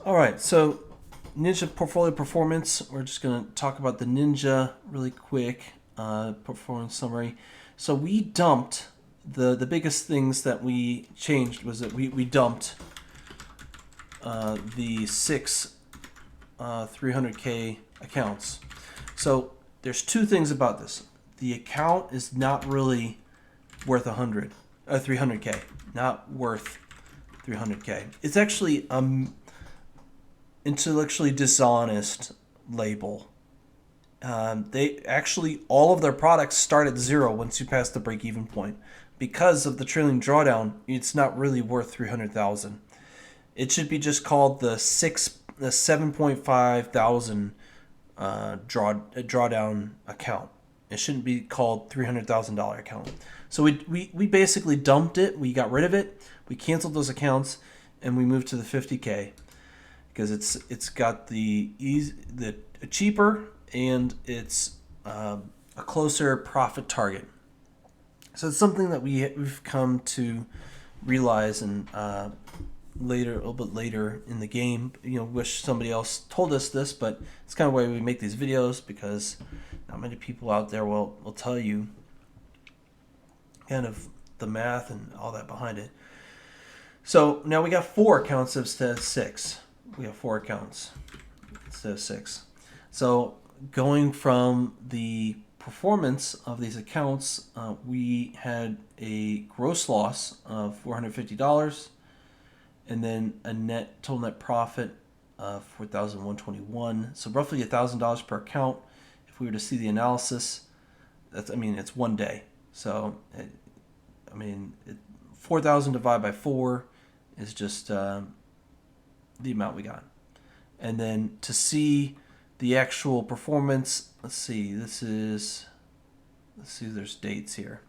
All right, so Ninja portfolio performance. We're just going to talk about the Ninja really quick performance summary. So we dumped the biggest things that we changed was that we dumped the six 300K accounts. So there's two things about this. The account is not really worth 300K, not worth 300K. It's actually intellectually dishonest label. They actually, all of their products start at zero once you pass the break even point. Because of the trailing drawdown, it's not really worth 300,000. It should be just called the 7.5 thousand drawdown account. It shouldn't be called $300,000 account. So we basically dumped it. We got rid of it. We canceled those accounts, and we moved to the 50K because it's got the cheaper and it's a closer profit target. So it's something that we've come to realize, and a little bit later in the game, wish somebody else told us this, but it's kind of why we make these videos, because not many people out there will tell you kind of the math and all that behind it. So now we got 4 accounts instead of 6. We have 4 accounts instead of 6. So going from the performance of these accounts, we had a gross loss of $450, and then a total net profit of $4,121. So roughly $1,000 per account. If we were to see the analysis, it's one day. So 4,000 divided by 4 is just the amount we got. And then to see the actual performance, let's see, there's dates here.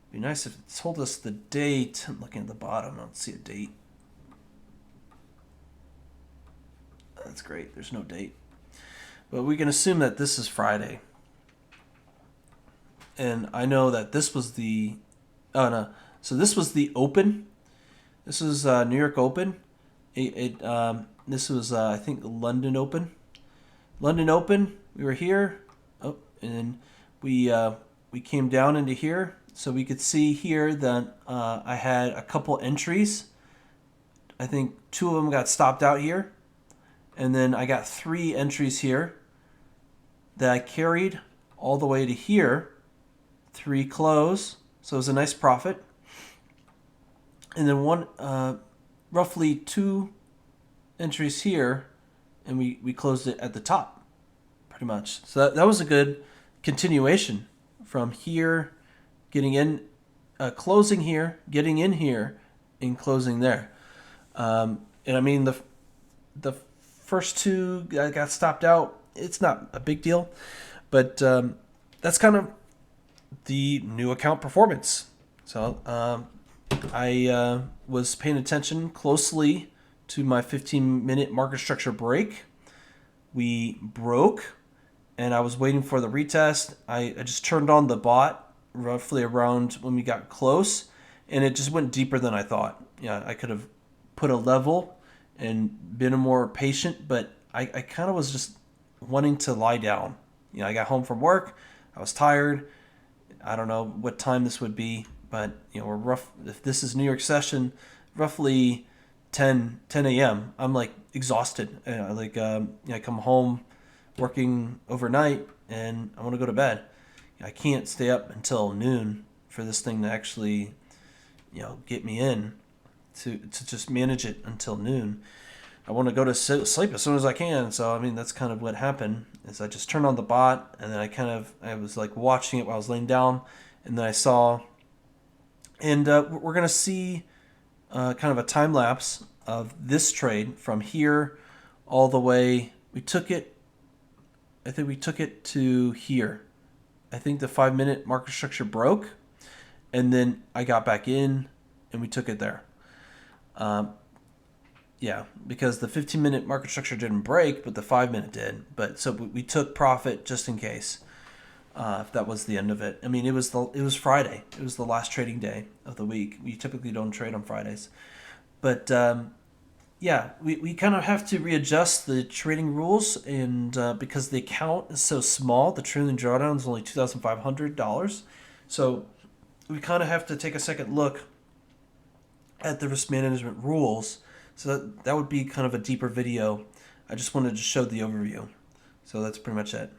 It'd be nice if it told us the date. I'm looking at the bottom, I don't see a date. That's great, there's no date. But we can assume that this is Friday. And I know that this was the, so this was the Open. This was New York Open. This was, I think, London Open. London Open, we were here. Oh, and then we came down into here. So we could see here that I had a couple entries. I think 2 of them got stopped out here. And then I got 3 entries here that I carried all the way to here. 3 close. So it was a nice profit. And then roughly 2 entries here, and we closed it at the top, pretty much. So that was a good continuation from here, getting in, closing here, getting in here, and closing there. And the first 2 got stopped out. It's not a big deal, but that's kind of the new account performance. So I was paying attention closely to my 15-minute market structure break. We broke, and I was waiting for the retest. I just turned on the bot roughly around when we got close, and it just went deeper than I thought. Yeah, I could have put a level and been more patient, but I kind of was just wanting to lie down. I got home from work. I was tired. I don't know what time this would be, but we're rough. If this is New York session, roughly 10 a.m. I'm like exhausted. I come home working overnight and I want to go to bed. I can't stay up until noon for this thing to actually get me in to just manage it until noon. I want to go to sleep as soon as I can. So that's kind of what happened. Is I just turned on the bot, and then I was like watching it while I was laying down, and then I saw, and we're gonna see kind of a time lapse of this trade from here all the way. I think we took it to here. I think the 5-minute market structure broke, and then I got back in, and we took it there. Yeah, because the 15-minute market structure didn't break, but the 5-minute did. But so we took profit just in case, if that was the end of it. It was Friday. It was the last trading day of the week. We typically don't trade on Fridays, but yeah, we kind of have to readjust the trading rules, and because the account is so small, the trailing drawdown is only $2,500. So we kind of have to take a second look at the risk management rules. So that would be kind of a deeper video. I just wanted to show the overview. So that's pretty much it.